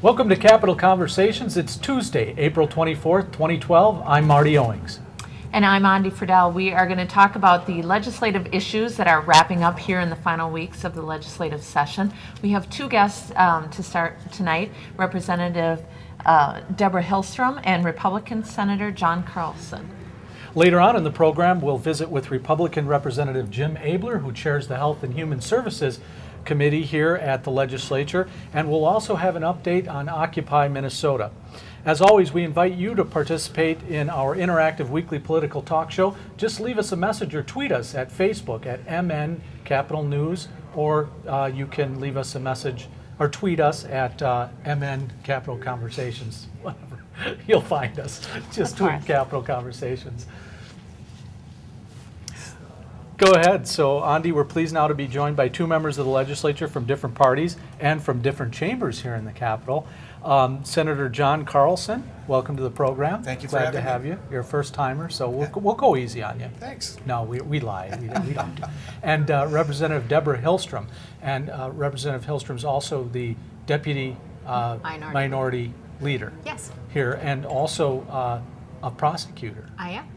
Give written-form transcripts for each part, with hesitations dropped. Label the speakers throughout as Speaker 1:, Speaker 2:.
Speaker 1: Welcome to Capital Conversations. It's Tuesday, April 24th, 2012. I'm Marty Owings.
Speaker 2: And I'm Andi Friedel. We are going to talk about the legislative issues that are wrapping up here in the final weeks of the legislative session. We have two guests to start tonight, Representative Debra Hilstrom and Republican Senator John Carlson.
Speaker 1: Later on in the program, we'll visit with Republican Representative Jim Abler, who chairs the Health and Human Services Committee here at the legislature, and we'll also have an update on Occupy Minnesota. As always, we invite you to participate in our interactive weekly political talk show. Just leave us a message or tweet us at Facebook at MN Capital News, or you can leave us a message or tweet us at MN Capital Conversations. Whatever. You'll find us. Just tweet Capital Conversations. Go ahead. So, Andi, we're pleased now to be joined by two members of the legislature from different parties and from different chambers here in the Capitol. Senator John Carlson, welcome to the program.
Speaker 3: Thank you for having me.
Speaker 1: Glad to have you. You're a first timer, so we'll go easy on you.
Speaker 3: Thanks.
Speaker 1: No, we lie. We don't. And Representative Debra Hilstrom. And Representative Hilstrom's also the Deputy Minority Leader.
Speaker 4: Yes.
Speaker 1: Here, and also a prosecutor.
Speaker 4: I am.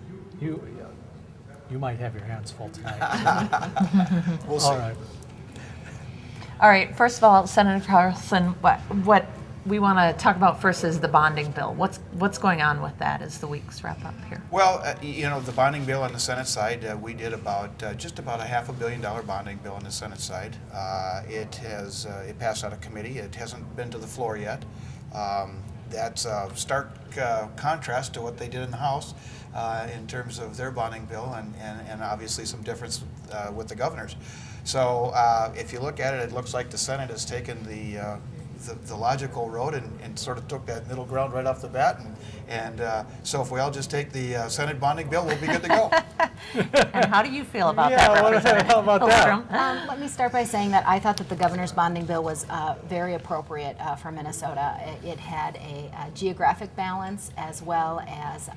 Speaker 1: You might have your hands full tonight.
Speaker 3: We'll see.
Speaker 2: All right, first of all, Senator Carlson, what we want to talk about first is the bonding bill. What's going on with that as the weeks wrap up here?
Speaker 3: Well, the bonding bill on the Senate side, we did just about a $500 million bonding bill on the Senate side. It passed out of committee. It hasn't been to the floor yet. That's a stark contrast to what they did in the House in terms of their bonding bill, and obviously some difference with the governors. So if you look at it, it looks like the Senate has taken the logical road and sort of took that middle ground right off the bat. And so if we all just take the Senate bonding bill, we'll be good to go.
Speaker 2: And how do you feel about that, Representative Hilstrom?
Speaker 4: Let me start by saying that I thought that the governor's bonding bill was very appropriate for Minnesota. It had a geographic balance as well as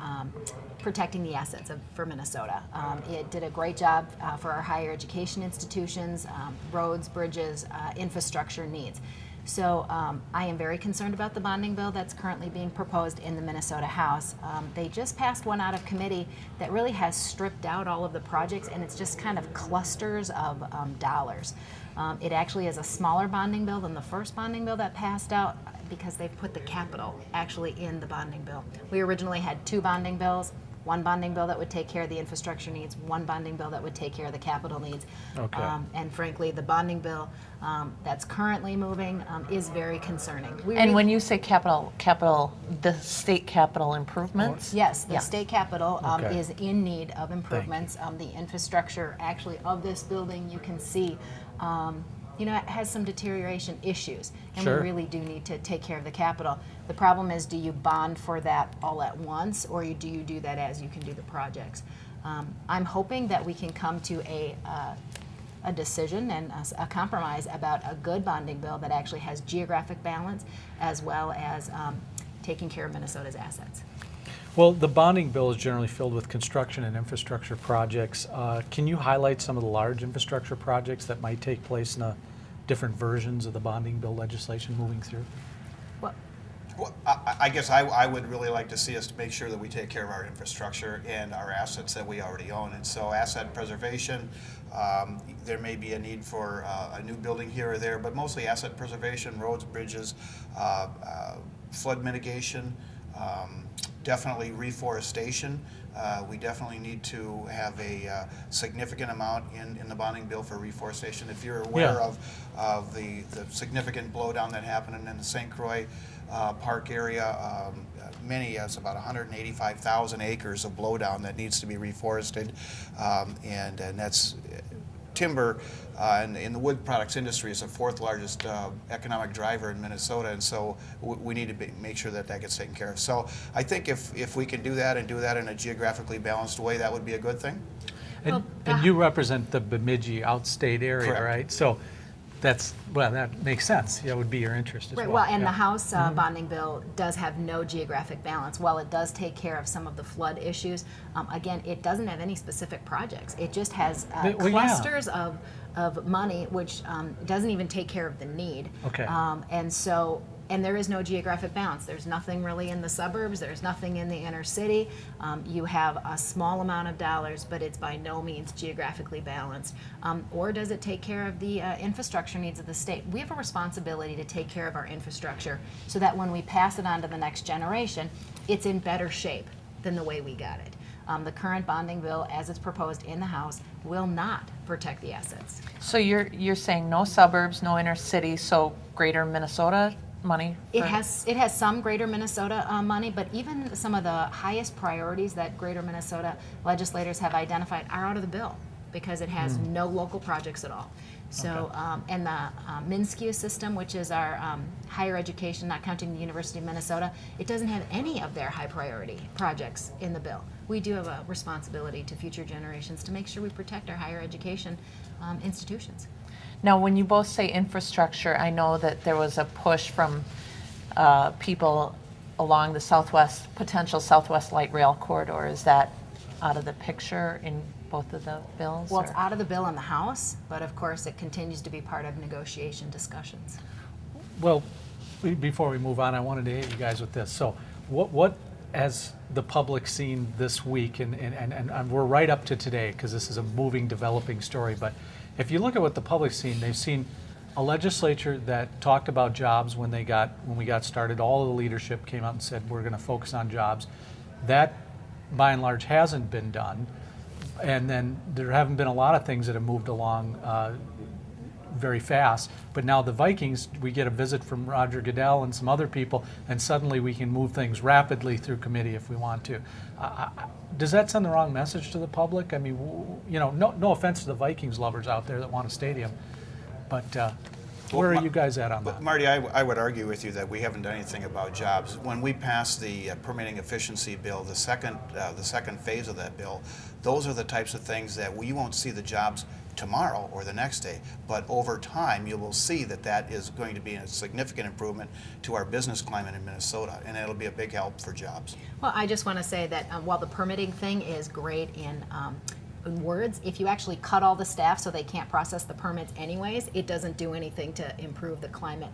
Speaker 4: protecting the assets for Minnesota. It did a great job for our higher education institutions, roads, bridges, infrastructure needs. So I am very concerned about the bonding bill that's currently being proposed in the Minnesota House. They just passed one out of committee that really has stripped out all of the projects, and it's just kind of clusters of dollars. It actually is a smaller bonding bill than the first bonding bill that passed out because they've put the capital actually in the bonding bill. We originally had two bonding bills. One bonding bill that would take care of the infrastructure needs, one bonding bill that would take care of the capital needs.
Speaker 1: Okay.
Speaker 4: And frankly, the bonding bill that's currently moving is very concerning.
Speaker 2: And when you say capital, the state capital improvements?
Speaker 4: Yes, the
Speaker 2: Yeah.
Speaker 4: state capital
Speaker 1: Okay.
Speaker 4: is in need of improvements. The infrastructure actually of this building, you can see, it has some deterioration issues, and
Speaker 1: Sure.
Speaker 4: we really do need to take care of the capital. The problem is, do you bond for that all at once, or do you do that as you can do the projects? I'm hoping that we can come to a decision and a compromise about a good bonding bill that actually has geographic balance as well as taking care of Minnesota's assets.
Speaker 1: Well, the bonding bill is generally filled with construction and infrastructure projects. Can you highlight some of the large infrastructure projects that might take place in the different versions of the bonding bill legislation moving through?
Speaker 3: Well, I guess I would really like to see us to make sure that we take care of our infrastructure and our assets that we already own. And so asset preservation, there may be a need for a new building here or there, but mostly asset preservation, roads, bridges, flood mitigation, definitely reforestation. We definitely need to have a significant amount in the bonding bill for reforestation. If you're aware of the significant blowdown that happened in the St. Croix Park area, it's about 185,000 acres of blowdown that needs to be reforested, and that's timber in the wood products industry is the fourth largest economic driver in Minnesota, and so we need to make sure that gets taken care of. So I think if we can do that and do that in a geographically balanced way, that would be a good thing.
Speaker 1: And you represent the Bemidji outstate area,
Speaker 3: Correct.
Speaker 1: right? So that makes sense. That would be your interest as
Speaker 4: Right.
Speaker 1: well.
Speaker 4: Well, and
Speaker 1: Yeah.
Speaker 4: the House bonding bill does have no geographic balance. While it does take care of some of the flood issues, again, it doesn't have any specific projects. It just has clusters of money, which doesn't even take care of the need.
Speaker 1: Okay.
Speaker 4: And so And there is no geographic balance. There's nothing really in the suburbs. There's nothing in the inner city. You have a small amount of dollars, but it's by no means geographically balanced. Or does it take care of the infrastructure needs of the state? We have a responsibility to take care of our infrastructure so that when we pass it on to the next generation, it's in better shape than the way we got it. The current bonding bill, as it's proposed in the House, will not protect the assets.
Speaker 2: So you're saying no suburbs, no inner city, so greater Minnesota money?
Speaker 4: It has some greater Minnesota money, but even some of the highest priorities that greater Minnesota legislators have identified are out of the bill because it has no local projects at all. So, and the MnSCU system, which is our higher education, not counting the University of Minnesota, it doesn't have any of their high priority projects in the bill. We do have a responsibility to future generations to make sure we protect our higher education institutions.
Speaker 2: Now, when you both say infrastructure, I know that there was a push from people along the potential Southwest Light Rail corridor. Is that out of the picture in both of the bills?
Speaker 4: Well, it's out of the bill in the House, but of course it continues to be part of negotiation discussions.
Speaker 1: Well, before we move on, I wanted to hit you guys with this. So what has the public seen this week, and we're right up to today because this is a moving, developing story, but if you look at what the public's seen, they've seen a legislature that talked about jobs when we got started. All of the leadership came out and said we're going to focus on jobs. That, by and large, hasn't been done. And then there haven't been a lot of things that have moved along very fast. But now the Vikings, we get a visit from Roger Goodell and some other people, and suddenly we can move things rapidly through committee if we want to. Does that send the wrong message to the public? I mean, no offense to the Vikings lovers out there that want a stadium, but where are you guys at on that?
Speaker 3: Marty, I would argue with you that we haven't done anything about jobs. When we passed the permitting efficiency bill, the second phase of that bill, those are the types of things that we won't see the jobs tomorrow or the next day, but over time you will see that is going to be a significant improvement to our business climate in Minnesota, and it'll be a big help for jobs.
Speaker 4: Well, I just want to say that while the permitting thing is great in words, if you actually cut all the staff so they can't process the permits anyways, it doesn't do anything to improve the climate.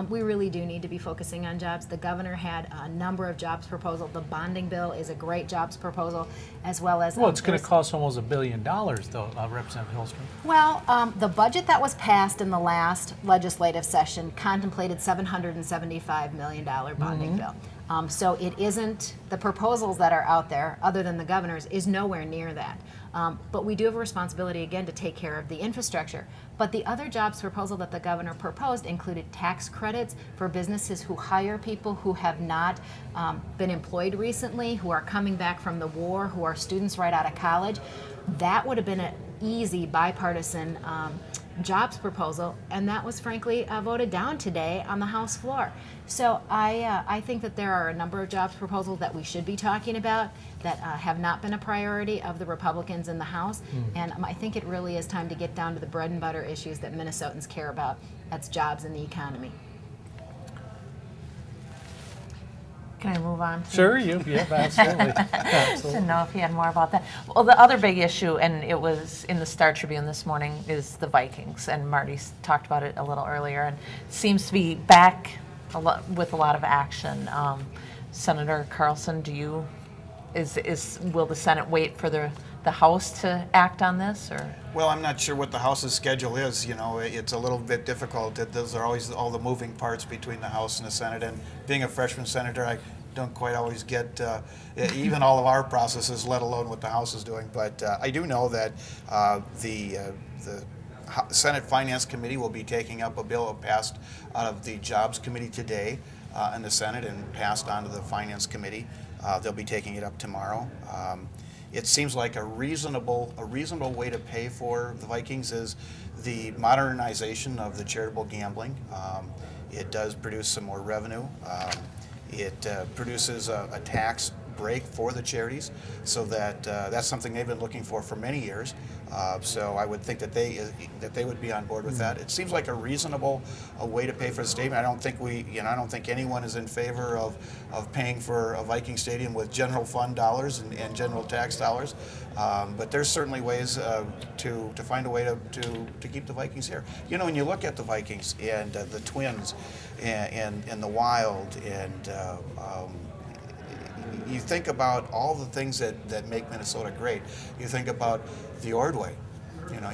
Speaker 4: We really do need to be focusing on jobs. The governor had a number of jobs proposals. The bonding bill is a great jobs proposal, as well as...
Speaker 1: Well, it's going to cost almost $1 billion, though, Representative Hilstrom.
Speaker 4: Well, the budget that was passed in the last legislative session contemplated $775 million bonding bill. So it isn't, the proposals that are out there, other than the governor's, is nowhere near that. But we do have a responsibility, again, to take care of the infrastructure. But the other jobs proposal that the governor proposed included tax credits for businesses who hire people who have not been employed recently, who are coming back from the war, who are students right out of college. That would have been an easy bipartisan jobs proposal, and that was frankly voted down today on the House floor. So I think that there are a number of jobs proposals that we should be talking about that have not been a priority of the Republicans in the House, and I think it really is time to get down to the bread and butter issues that Minnesotans care about. That's jobs and the economy.
Speaker 2: Can I move on?
Speaker 1: Sure, yeah, absolutely.
Speaker 2: Didn't know if you had more about that. Well, the other big issue, and it was in the Star Tribune this morning, is the Vikings, and Marty talked about it a little earlier, and seems to be back with a lot of action. Senator Carlson, will the Senate wait for the House to act on this, or?
Speaker 3: Well, I'm not sure what the House's schedule is. It's a little bit difficult. Those are always all the moving parts between the House and the Senate. And being a freshman senator, I don't quite always get even all of our processes, let alone what the House is doing. But I do know that the Senate Finance Committee will be taking up a bill passed out of the Jobs Committee today in the Senate and passed on to the Finance Committee. They'll be taking it up tomorrow. It seems like a reasonable way to pay for the Vikings is the modernization of the charitable gambling. It does produce some more revenue. It produces a tax break for the charities, so that that's something they've been looking for many years. So I would think that they would be on board with that. It seems like a reasonable way to pay for the stadium. I don't think anyone is in favor of paying for a Viking stadium with general fund dollars and general tax dollars. But there's certainly ways to find a way to keep the Vikings here. When you look at the Vikings and the Twins and the Wild, and you think about all the things that make Minnesota great. You think about the Ordway.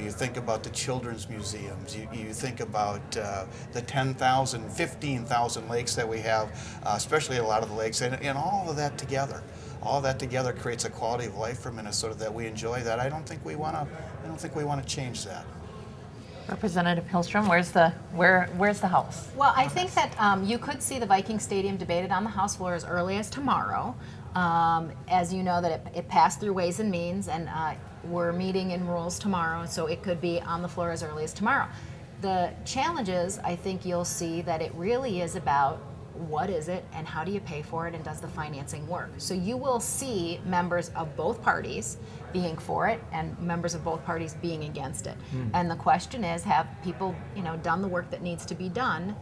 Speaker 3: You think about the children's museums. You think about the 10,000, 15,000 lakes that we have, especially a lot of the lakes, and all of that together. All that together creates a quality of life for Minnesota that we enjoy. That I don't think we want to change that.
Speaker 2: Representative Hilstrom, where's the House?
Speaker 4: Well, I think that you could see the Viking Stadium debated on the House floor as early as tomorrow. As you know, that it passed through Ways and Means, and we're meeting in rules tomorrow, so it could be on the floor as early as tomorrow. The challenges, I think you'll see that it really is about what is it and how do you pay for it and does the financing work. So you will see members of both parties being for it and members of both parties being against it. And the question is, have people done the work that needs to be done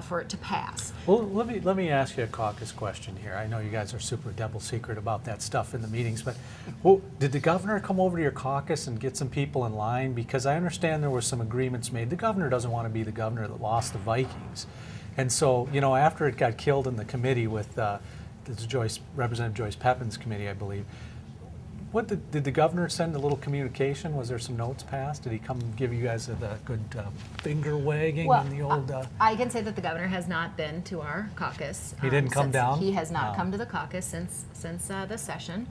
Speaker 4: for it to pass?
Speaker 1: Well, let me ask you a caucus question here. I know you guys are super devil secret about that stuff in the meetings, but did the governor come over to your caucus and get some people in line? Because I understand there were some agreements made. The governor doesn't want to be the governor that lost the Vikings. And so, after it got killed in the committee with Representative Joyce Pepin's committee, I believe, did the governor send a little communication? Was there some notes passed? Did he come give you guys a good finger wagging in the old?
Speaker 4: I can say that the governor has not been to our caucus.
Speaker 1: He didn't come down?
Speaker 4: He has not come to the caucus since the session.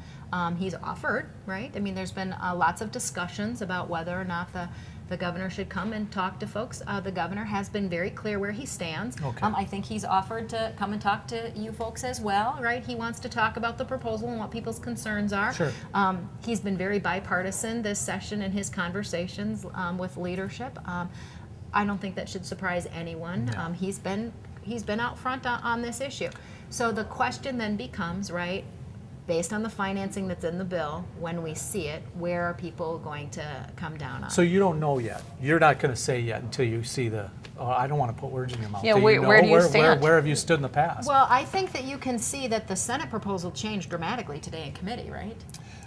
Speaker 4: He's offered, right? I mean, there's been lots of discussions about whether or not the governor should come and talk to folks. The governor has been very clear where he stands.
Speaker 1: Okay.
Speaker 4: I think he's offered to come and talk to you folks as well, right? He wants to talk about the proposal and what people's concerns are.
Speaker 1: Sure.
Speaker 4: He's been very bipartisan this session in his conversations with leadership. I don't think that should surprise anyone.
Speaker 1: No.
Speaker 4: He's been out front on this issue. So the question then becomes, right, based on the financing that's in the bill, when we see it, where are people going to come down on?
Speaker 1: So you don't know yet. You're not going to say yet until you see the. I don't want to put words in your mouth.
Speaker 2: Yeah,
Speaker 1: Do
Speaker 2: where do you
Speaker 1: where,
Speaker 2: stand?
Speaker 1: Where have you stood in the past?
Speaker 4: Well, I think that you can see that the Senate proposal changed dramatically today in committee, right?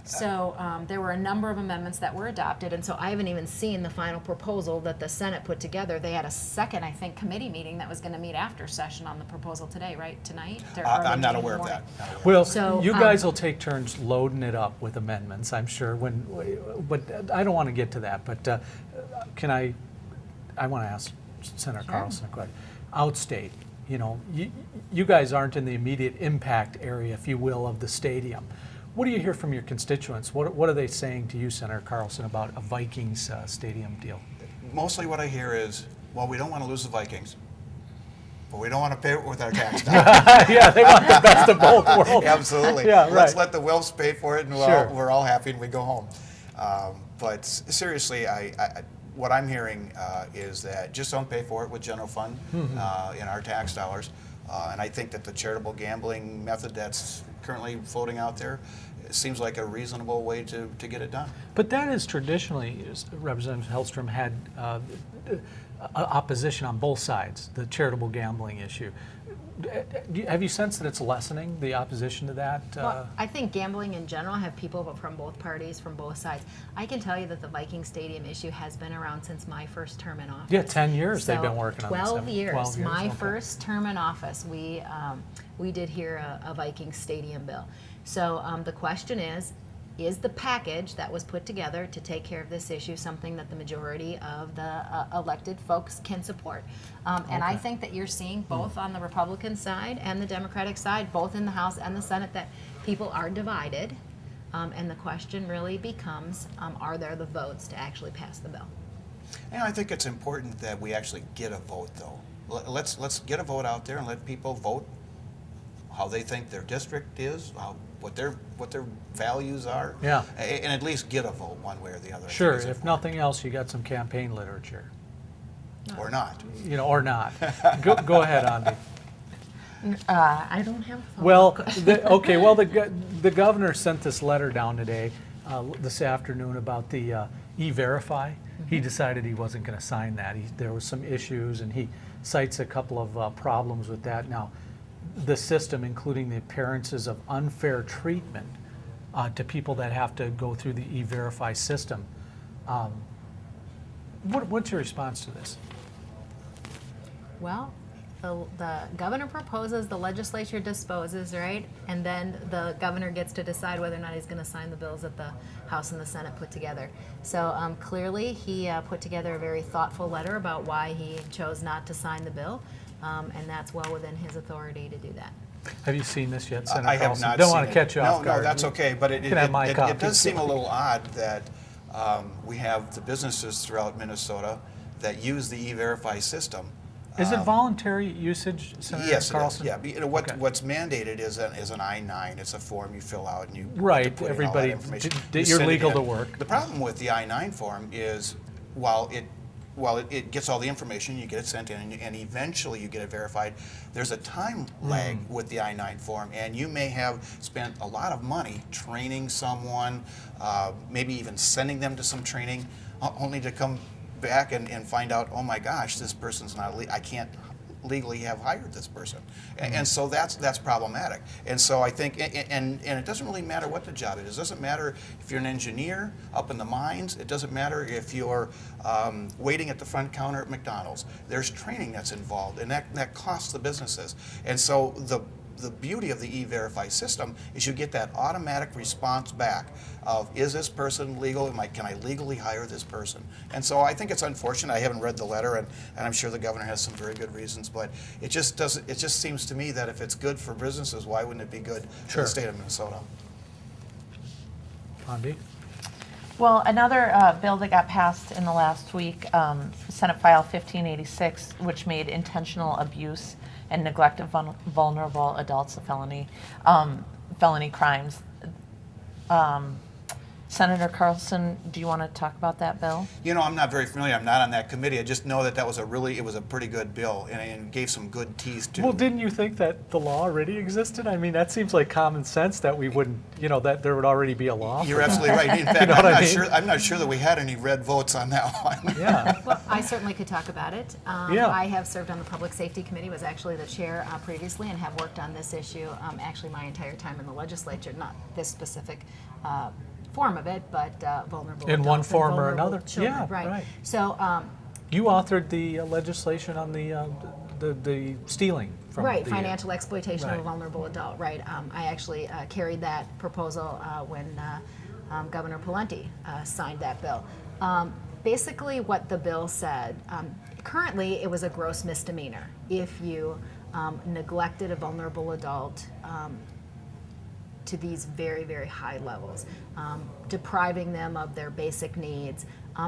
Speaker 4: So there were a number of amendments that were adopted, and so I haven't even seen the final proposal that the Senate put together. They had a second, I think, committee meeting that was going to meet after session on the proposal today, right? Tonight? Or
Speaker 3: I'm
Speaker 4: maybe
Speaker 3: not
Speaker 4: in the
Speaker 3: aware of
Speaker 4: morning.
Speaker 3: that.
Speaker 1: Well,
Speaker 4: So,
Speaker 1: you guys will take turns loading it up with amendments, I'm sure. But I don't want to get to that. But I want to ask Senator Carlson a question. Outstate, you guys aren't in the immediate impact area, if you will, of the stadium. What do you hear from your constituents? What are they saying to you, Senator Carlson, about a Vikings stadium deal?
Speaker 3: Mostly what I hear is, well, we don't want to lose the Vikings, but we don't want to pay it with our tax dollars.
Speaker 1: Yeah, they want the best of both worlds.
Speaker 3: Absolutely.
Speaker 1: Yeah, right.
Speaker 3: Let's let the Wilfs pay for it, and
Speaker 1: Sure.
Speaker 3: we're all happy and we go home. But seriously, what I'm hearing is that just don't pay for it with general fund in our tax dollars. And I think that the charitable gambling method that's currently floating out there seems like a reasonable way to get it done.
Speaker 1: But that is traditionally, Representative Hilstrom had opposition on both sides, the charitable gambling issue. Have you sensed that it's lessening, the opposition to that?
Speaker 4: Well, I think gambling in general have people from both parties, from both sides. I can tell you that the Viking Stadium issue has been around since my first term in office.
Speaker 1: Yeah, 10 years they've been working on this.
Speaker 4: 12 years.
Speaker 1: 12 years,
Speaker 4: My
Speaker 1: okay.
Speaker 4: first term in office, we did hear a Viking Stadium bill. So the question is the package that was put together to take care of this issue something that the majority of the elected folks can support? And I think that you're seeing both on the Republican side and the Democratic side, both in the House and the Senate, that people are divided. And the question really becomes, are there the votes to actually pass the bill?
Speaker 3: And I think it's important that we actually get a vote, though. Let's get a vote out there and let people vote how they think their district is, what their values are.
Speaker 1: Yeah.
Speaker 3: And at least get a vote one way or the other. I think
Speaker 1: Sure,
Speaker 3: is
Speaker 1: if
Speaker 3: important.
Speaker 1: nothing else, you got some campaign literature,
Speaker 3: Or not.
Speaker 1: or not. Go ahead, Andy.
Speaker 2: I don't have a phone.
Speaker 1: Well, the governor sent this letter down today, this afternoon, about the E-Verify. He decided he wasn't going to sign that. There was some issues, and he cites a couple of problems with that. Now, the system, including the appearances of unfair treatment to people that have to go through the E-Verify system. What's your response to this?
Speaker 4: Well, the governor proposes, the legislature disposes, right? And then the governor gets to decide whether or not he's going to sign the bills that the House and the Senate put together. So clearly, he put together a very thoughtful letter about why he chose not to sign the bill, and that's well within his authority to do that.
Speaker 1: Have you seen this yet, Senator
Speaker 3: I have
Speaker 1: Carlson?
Speaker 3: not
Speaker 1: Don't
Speaker 3: seen
Speaker 1: want to
Speaker 3: it.
Speaker 1: catch you off guard.
Speaker 3: No, that's okay, but it
Speaker 1: You can have my copy.
Speaker 3: does seem a little odd that we have the businesses throughout Minnesota that use the E-Verify system.
Speaker 1: Is it voluntary usage, Senator
Speaker 3: Yes, it is.
Speaker 1: Carlson?
Speaker 3: Yeah,
Speaker 1: Okay.
Speaker 3: what's mandated is an I-9. It's a form you fill out and you
Speaker 1: Right,
Speaker 3: put in all that
Speaker 1: everybody,
Speaker 3: information.
Speaker 1: you're
Speaker 3: You send it
Speaker 1: legal
Speaker 3: in.
Speaker 1: to work.
Speaker 3: The problem with the I-9 form is while it gets all the information, you get it sent in, and eventually you get it verified, there's a time lag with the I-9 form, and you may have spent a lot of money training someone, maybe even sending them to some training, only to come back and find out, oh my gosh, this person's not I can't legally have hired this person, and so that's problematic. And so I think, and it doesn't really matter what the job is. It doesn't matter if you're an engineer up in the mines. It doesn't matter if you're waiting at the front counter at McDonald's. There's training that's involved, and that costs the businesses. And so the beauty of the E-Verify system is you get that automatic response back of, is this person legal? Can I legally hire this person? And so I think it's unfortunate. I haven't read the letter, and I'm sure the governor has some very good reasons, but it just seems to me that if it's good for businesses, why wouldn't it be good for
Speaker 1: Sure.
Speaker 3: the state of Minnesota?
Speaker 1: Andy?
Speaker 2: Well, another bill that got passed in the last week, Senate File 1586, which made intentional abuse and neglect of vulnerable adults a felony crimes. Senator Carlson, do you want to talk about that bill?
Speaker 3: You know, I'm not very familiar. I'm not on that committee. I just know that it was a pretty good bill, and gave some good teeth to.
Speaker 1: Well, didn't you think that the law already existed? I mean, that seems like common sense that we wouldn't, that there would already be a law.
Speaker 3: You're absolutely right. In fact,
Speaker 1: know what I mean?
Speaker 3: I'm not sure that we had any red votes on that one.
Speaker 1: Yeah.
Speaker 4: Well, I certainly could talk about it.
Speaker 1: Yeah.
Speaker 4: I have served on the Public Safety Committee, was actually the chair previously, and have worked on this issue actually my entire time in the legislature, not this specific form of it, but vulnerable
Speaker 1: In
Speaker 4: adults
Speaker 1: one
Speaker 4: and
Speaker 1: form or
Speaker 4: vulnerable
Speaker 1: another.
Speaker 4: children.
Speaker 1: Yeah,
Speaker 4: right.
Speaker 1: right.
Speaker 4: So,
Speaker 1: You authored the legislation on the stealing from
Speaker 4: right,
Speaker 1: the,
Speaker 4: financial exploitation of a
Speaker 1: right.
Speaker 4: vulnerable adult, right. I actually carried that proposal when Governor Pawlenty signed that bill. Basically what the bill said, currently it was a gross misdemeanor if you neglected a vulnerable adult to these very, very high levels, depriving them of their basic needs,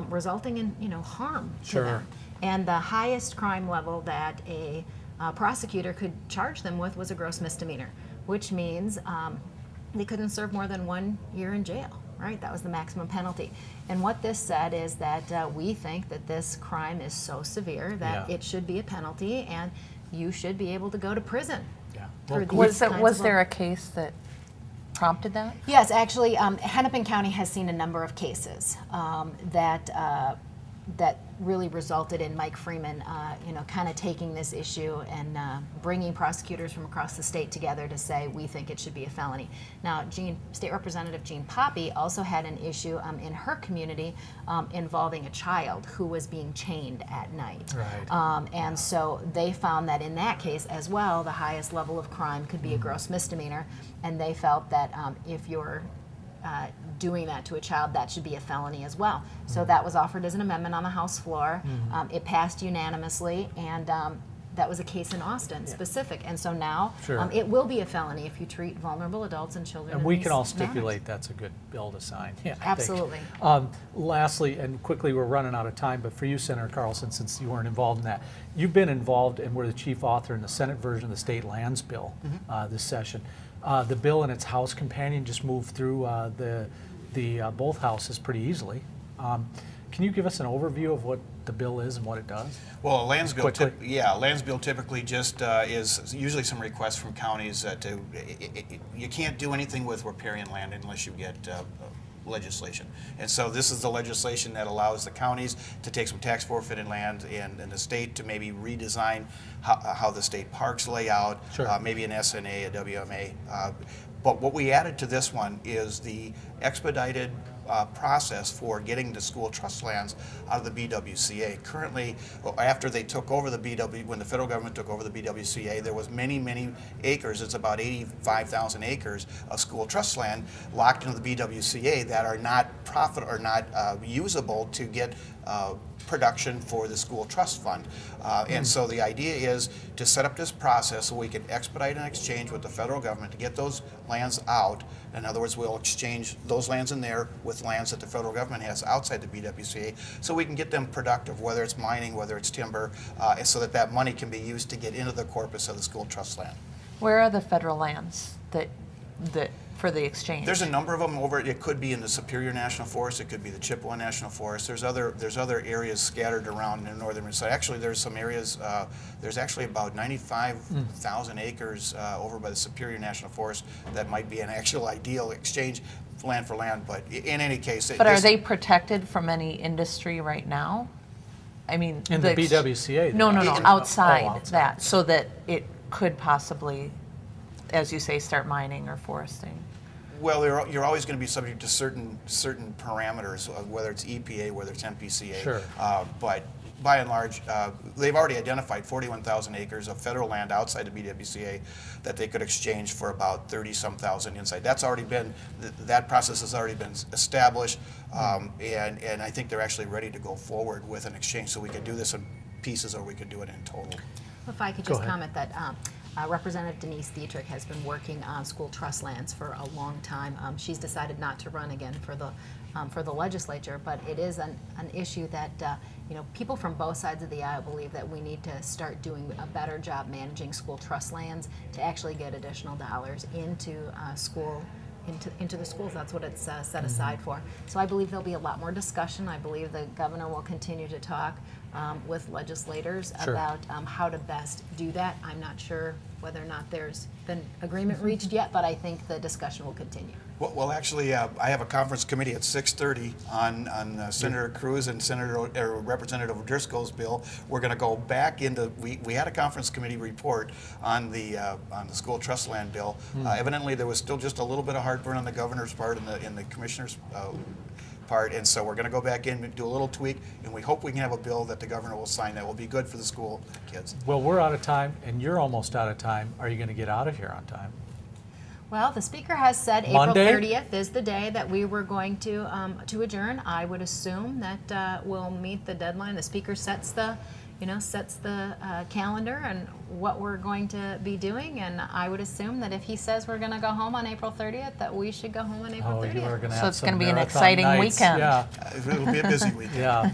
Speaker 4: resulting in harm to them. And the highest crime level that a prosecutor could charge them with was a gross misdemeanor, which means they couldn't serve more than 1 year in jail. Right, that was the maximum penalty. And what this said is that we think that this crime is so severe that it should be a penalty, and you should be able to go to prison.
Speaker 1: Yeah.
Speaker 4: for
Speaker 1: Well,
Speaker 4: these
Speaker 2: Was
Speaker 4: kinds
Speaker 2: there
Speaker 4: of-
Speaker 2: a case that prompted that?
Speaker 4: Yes, actually, Hennepin County has seen a number of cases that really resulted in Mike Freeman, kind of taking this issue and bringing prosecutors from across the state together to say we think it should be a felony. Now, State Representative Jean Poppy also had an issue in her community involving a child who was being chained at night.
Speaker 1: Right.
Speaker 4: And so they found that in that case as well, the highest level of crime could be a gross misdemeanor, and they felt that if you're doing that to a child, that should be a felony as well. So that was offered as an amendment on the House floor. It passed unanimously, and that was a case in Austin specific. And so now
Speaker 1: Sure.
Speaker 4: it will be a felony if you treat vulnerable adults and children
Speaker 1: And
Speaker 4: in
Speaker 1: we
Speaker 4: these
Speaker 1: can all
Speaker 4: manners.
Speaker 1: stipulate that's a good bill to sign. Yeah, I think.
Speaker 4: Absolutely.
Speaker 1: Lastly, and quickly, we're running out of time, but for you, Senator Carlson, since you weren't involved in that, you've been involved and were the chief author in the Senate version of the state lands bill this session. The bill and its House companion just moved through the both houses pretty easily. Can you give us an overview of what the bill is and what it does?
Speaker 3: Well, a lands bill,
Speaker 1: Quickly.
Speaker 3: lands bill typically just is usually some requests from counties you can't do anything with riparian land unless you get legislation. And so this is the legislation that allows the counties to take some tax forfeited land and the state to maybe redesign how the state parks lay out,
Speaker 1: Sure.
Speaker 3: Maybe an SNA, a WMA. But what we added to this one is the expedited process for getting the school trust lands out of the BWCA. Currently, well, after they took over the when the federal government took over the BWCA, there was many acres, it's about 85,000 acres of school trust land locked into the BWCA that are not usable to get production for the school trust fund. And so the idea is to set up this process so we can expedite an exchange with the federal government to get those lands out. In other words, we'll exchange those lands in there with lands that the federal government has outside the BWCA so we can get them productive, whether it's mining, whether it's timber, and so that money can be used to get into the corpus of the school trust land.
Speaker 2: Where are the federal lands that for the exchange?
Speaker 3: There's a number of them over. It could be in the Superior National Forest. It could be the Chippewa National Forest. There's other areas scattered around in the northern side. Actually, there's some areas. There's actually about 95,000 acres over by the Superior National Forest that might be an actual ideal exchange land for land. But in any case,
Speaker 2: But are they protected from any industry right now? I mean,
Speaker 1: In the BWCA?
Speaker 2: No,
Speaker 1: Oh,
Speaker 2: outside that, so that it could possibly, as you say, start mining or foresting.
Speaker 3: Well, you're always going to be subject to certain parameters, whether it's EPA, whether it's MPCA.
Speaker 1: Sure.
Speaker 3: But by and large, they've already identified 41,000 acres of federal land outside the BWCA that they could exchange for about 30-some thousand inside. That's already been, that process has already been established, and I think they're actually ready to go forward with an exchange, so we could do this in pieces or we could do it in total.
Speaker 4: If I could
Speaker 1: Go
Speaker 4: just
Speaker 1: ahead.
Speaker 4: comment that Representative Denise Dietrich has been working on school trust lands for a long time. She's decided not to run again for the legislature, but it is an issue that people from both sides of the aisle believe that we need to start doing a better job managing school trust lands to actually get additional dollars into into the schools. That's what it's set aside for. So I believe there'll be a lot more discussion. I believe the governor will continue to talk with legislators
Speaker 1: Sure.
Speaker 4: about how to best do that. I'm not sure whether or not there's been agreement reached yet, but I think the discussion will continue.
Speaker 3: Well, actually, I have a conference committee at 6:30 on Senator Cruz and Representative Driscoll's bill. We're going to go back into. We had a conference committee report on the school trust land bill. Evidently, there was still just a little bit of heartburn on the governor's part and the commissioner's part, and so we're going to go back in and do a little tweak, and we hope we can have a bill that the governor will sign that will be good for the school kids.
Speaker 1: Well, we're out of time, and you're almost out of time. Are you going to get out of here on time?
Speaker 4: Well, the speaker has said
Speaker 1: Monday?
Speaker 4: April 30th is the day that we were going to adjourn. I would assume that we'll meet the deadline. The speaker sets the calendar and what we're going to be doing, and I would assume that if he says we're going to go home on April 30th, that we should go home on April 30th.
Speaker 1: You are going to
Speaker 2: So
Speaker 1: have
Speaker 2: it's
Speaker 1: some
Speaker 2: gonna be an
Speaker 1: marathon
Speaker 2: exciting
Speaker 1: nights.
Speaker 2: weekend.
Speaker 1: Yeah.
Speaker 3: It'll be a busy weekend.
Speaker 1: Yeah.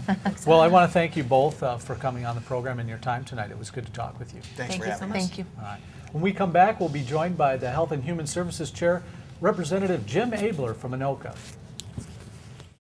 Speaker 1: Well, I want to thank you both for coming on the program and your time tonight. It was good to talk with you.
Speaker 3: Thanks
Speaker 4: Thank
Speaker 3: for
Speaker 4: you
Speaker 3: having
Speaker 4: so
Speaker 3: us.
Speaker 4: much.
Speaker 2: Thank you.
Speaker 1: All right. When we come back, we'll be joined by the Health and Human Services Chair, Representative Jim Abler from Anoka.